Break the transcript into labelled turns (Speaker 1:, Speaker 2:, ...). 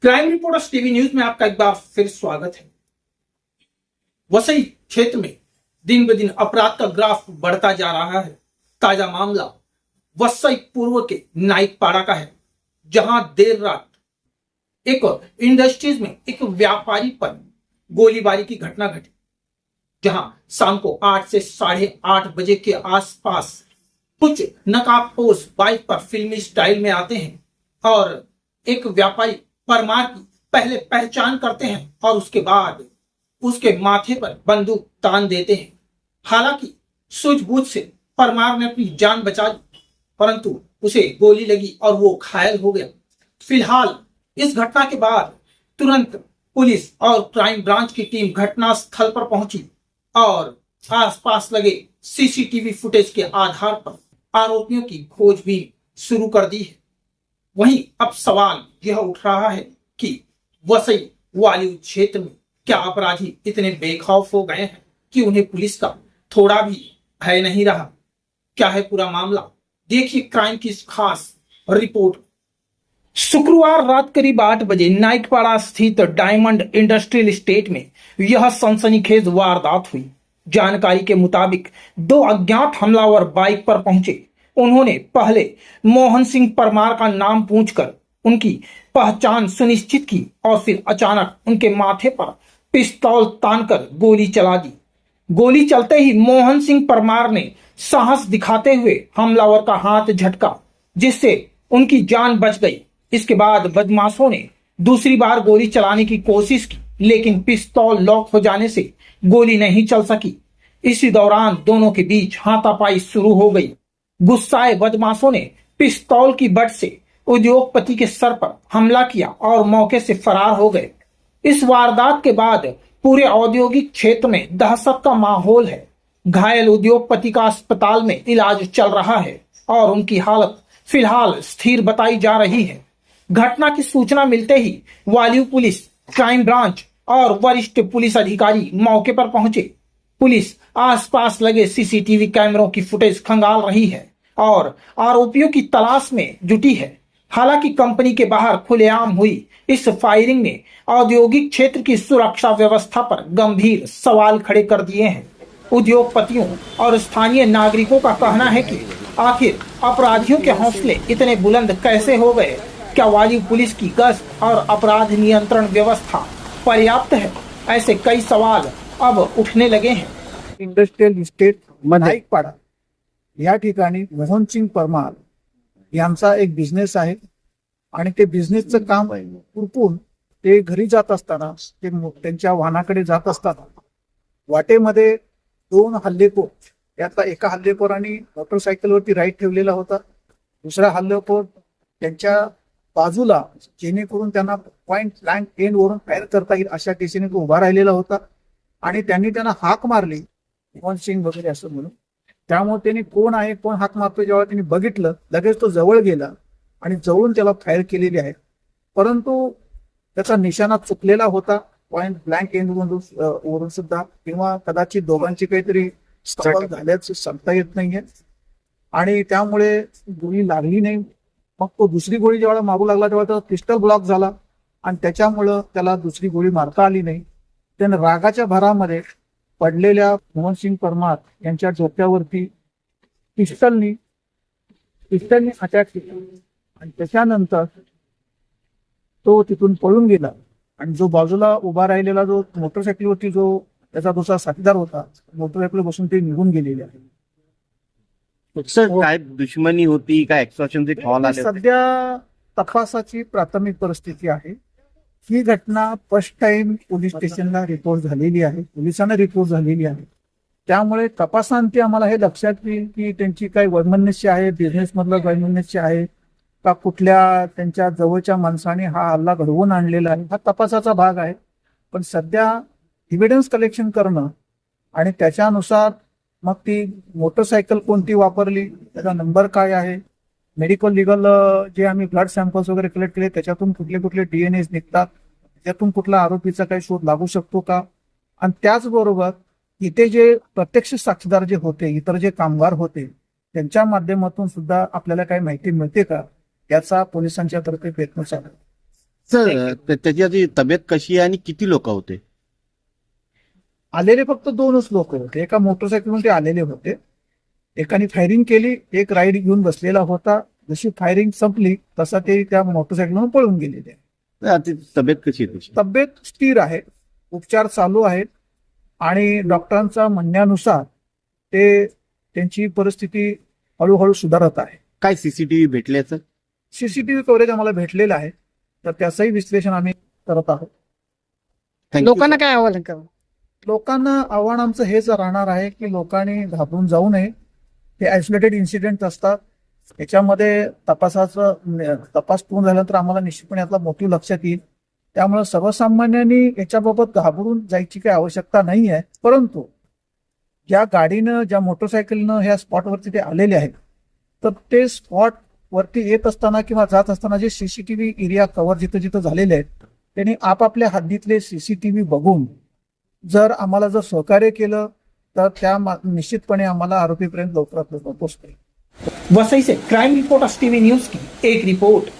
Speaker 1: Crime reporters TV news में आपका एक बार फिर स्वागत है। वसई क्षेत्र में दिन ब दिन अपराध का ग्राफ बढ़ता जा रहा है। ताजा मामला वसई पूर्व के नाइकपाड़ा का है, जहां देर रात एक इंडस्ट्रीज में एक व्यापारी पर गोलीबारी की घटना घटी। जहां शाम को 8 से 8:30 बजे के आसपास कुछ नकाबपोश बाइक पर फिल्मी स्टाइल में आते हैं और एक व्यापारी परमार की पहले पहचान करते हैं और उसके बाद उसके माथे पर बंदूक तान देते हैं। हालांकि सूझबूझ से परमार ने अपनी जान बचा ली, परंतु उसे गोली लगी और वो घायल हो गया। फिलहाल इस घटना के बाद तुरंत पुलिस और क्राइम ब्रांच की टीम घटना स्थल पर पहुंची और आसपास लगे सीसीटीवी फुटेज के आधार पर आरोपियों की खोजबीन शुरू कर दी है। वहीं अब सवाल यह उठ रहा है कि वसई वाली क्षेत्र में क्या अपराधी इतने बेखौफ हो गए हैं कि उन्हें पुलिस का थोड़ा भी भय नहीं रहा। क्या है पूरा मामला, देखिए क्राइम की खास रिपोर्ट। शुक्रवार रात करीब 8 बजे नाइकपाड़ा स्थित डायमंड इंडस्ट्रियल एस्टेट में यह सनसनीखेज वारदात हुई। जानकारी के मुताबिक 2 अज्ञात हमलावर बाइक पर पहुंचे। उन्होंने पहले मोहन सिंह परमार का नाम पूछकर उनकी पहचान सुनिश्चित की और फिर अचानक उनके माथे पर पिस्तौल तानकर गोली चला दी। गोली चलते ही मोहन सिंह परमार ने साहस दिखाते हुए हमलावर का हाथ झटका, जिससे उनकी जान बच गई। इसके बाद बदमाशों ने दूसरी बार गोली चलाने की कोशिश की, लेकिन पिस्तौल लॉक हो जाने से गोली नहीं चल सकी। इसी दौरान दोनों के बीच हाथापाई शुरू हो गई। गुस्साए बदमाशों ने पिस्तौल की बट से उद्योगपति के सर पर हमला किया और मौके से फरार हो गए। इस वारदात के बाद पूरे औद्योगिक क्षेत्र में दहशत का माहौल है। घायल उद्योगपति का अस्पताल में इलाज चल रहा है और उनकी हालत फिलहाल स्थिर बताई जा रही है। घटना की सूचना मिलते ही वालियू पुलिस, क्राइम ब्रांच और वरिष्ठ पुलिस अधिकारी मौके पर पहुंचे। पुलिस आसपास लगे सीसीटीवी कैमरों की फुटेज खंगाल रही है और आरोपियों की तलाश में जुटी है। हालांकि कंपनी के बाहर खुलेआम हुई इस फायरिंग ने औद्योगिक क्षेत्र की सुरक्षा व्यवस्था पर गंभीर सवाल खड़े कर दिए हैं। उद्योगपतियों और स्थानीय नागरिकों का कहना है कि आखिर अपराधियों के हौसले इतने बुलंद कैसे हो गए? क्या वाली पुलिस की गश्त और अपराध नियंत्रण व्यवस्था पर्याप्त है? ऐसे कई सवाल अब उठने लगे हैं।
Speaker 2: इंडस्ट्रियल इस्टेट नाईकपाडा या ठिकाणी मोहन सिंग परमार यांचा एक बिझनेस आहे आणि ते बिझनेसचं काम उरकून ते घरी जात असताना ते त्यांच्या वाहनाकडे जात असताना वाटेमध्ये 2 हल्लेखोर, यातला एका हल्लेखोरांनी मोटरसायकलवरती राईट ठेवलेला होता, दुसरा हल्लेखोर त्यांच्या बाजूला जेणेकरून त्यांना पॉइंट ब्लँक एंड वरून फायर करता येईल अशा दिशेने तो उभा राहिलेला होता आणि त्यांनी त्यांना हाक मारली मोहन सिंग वगैरे असं म्हणून। त्यामुळे त्यांनी कोण आहे कोण हाक मारतो जेव्हा त्यांनी बघितलं, लगेच तो जवळ गेला आणि जवळून त्याला फायर केलेली आहे, परंतु त्याचा निशाणा चुकलेला होता पॉइंट ब्लँक एंड वरून सुद्धा, किंवा कदाचित दोघांची काहीतरी स्ट्रगल झाल्याचं सांगता येत नाहीये आणि त्यामुळे गोळी लागली नाही। मग तो दुसरी गोळी जेव्हा मारू लागला तेव्हा त्याचा पिस्टल ब्लॉक झाला आणि त्याच्यामुळं त्याला दुसरी गोळी मारता आली नाही। त्याने रागाच्या भरामध्ये पडलेल्या मोहन सिंग परमार यांच्या डोक्यावरती पिस्टलनी अटॅक केला आणि त्याच्यानंतर तो तिथून पळून गेला आणि जो बाजूला उभा राहिलेला जो मोटरसायकलवरती जो त्याचा दुसरा साथीदार होता, मोटरसायकल बसून ते निघून गेलेले आहे।
Speaker 3: काय दुश्मनी होती, काय एक्सटॉर्शनचे कॉल आले?
Speaker 2: सध्या तपासाची प्राथमिक परिस्थिती आहे। ही घटना फर्स्ट टाइम पोलीस स्टेशनला रिपोर्ट झालेली आहे, पोलिसांना रिपोर्ट झालेली आहे। त्यामुळे तपासांती आम्हाला हे लक्षात येईल की त्यांची काही वैमनस्य आहे, बिझनेस मधलं वैमनस्य आहे का, कुठल्या त्यांच्या जवळच्या माणसाने हा हल्ला घडवून आणलेला आहे, हा तपासाचा भाग आहे। पण सध्या एव्हिडन्स कलेक्शन करणं आणि त्याच्यानुसार मग ती मोटरसायकल कोणती वापरली, त्याचा नंबर काय आहे, मेडिकल लिगल जे आम्ही ब्लड सॅम्पल्स वगैरे कलेक्ट केले त्याच्यातून कुठले कुठले DNA निघतात, त्यातून कुठला आरोपीचा काही शोध लागू शकतो का, आणि त्याचबरोबर इथे जे प्रत्यक्ष साक्षीदार जे होते, इतर जे कामगार होते, त्यांच्या माध्यमातून सुद्धा आपल्याला काही माहिती मिळते का, याचा पोलिसांच्या तर्फे प्रयत्न चालू आहे।
Speaker 3: सर त्याची आधी तब्येत कशी आहे आणि किती लोक होते?
Speaker 2: आलेले फक्त 2च लोक होते. एका मोटरसायकलवर ते आलेले होते. एकाने फायरिंग केली, एक राईड घेऊन बसलेला होता. जशी फायरिंग संपली तसा ते त्या मोटरसायकलवर पळून गेलेले.
Speaker 3: आधी तब्येत कशी आहे त्याची?
Speaker 2: तब्येत स्थिर आहे, उपचार चालू आहेत आणि डॉक्टरांच्या म्हणण्यानुसार त्यांची परिस्थिती हळूहळू सुधारत आहे.
Speaker 3: काय सीसीटीव्ही भेटले सर?
Speaker 2: सीसीटीव्ही कव्हरेज आम्हाला भेटलेलं आहे, तर त्याचंही विश्लेषण आम्ही करत आहोत.
Speaker 3: Thank you,
Speaker 4: लोकांना
Speaker 3: sir.
Speaker 4: काय आवाहन करा?
Speaker 2: लोकांना आव्हान आमचं हेच राहणार आहे की लोकांनी घाबरून जाऊ नये. हे आयसोलेटेड इन्सिडेंट असतात. याच्यामध्ये तपास पूर्ण झाल्यानंतर आम्हाला निश्चितपणे यातला मोटिव्ह लक्षात येईल. त्यामुळे सर्वसामान्यांनी याच्याबाबत घाबरून जायची काही आवश्यकता नाही आहे. परंतु ज्या गाडीनं ज्या मोटरसायकलनं ह्या स्पॉटवरती ते आलेले आहेत, तर ते स्पॉट वरती येत असताना किंवा जात असताना जे सीसीटीव्ही एरिया कव्हर जिथं जिथं झालेले आहेत त्यांनी आपापल्या हद्दीतले सीसीटीव्ही बघून जर आम्हाला जर सहकार्य केलं तर त्या निश्चितपणे आम्हाला आरोपीपर्यंत लवकरात लवकर पोहोचता येईल.
Speaker 1: वसई से क्राइम रिपोर्टर्स टीवी न्यूज की एक रिपोर्ट।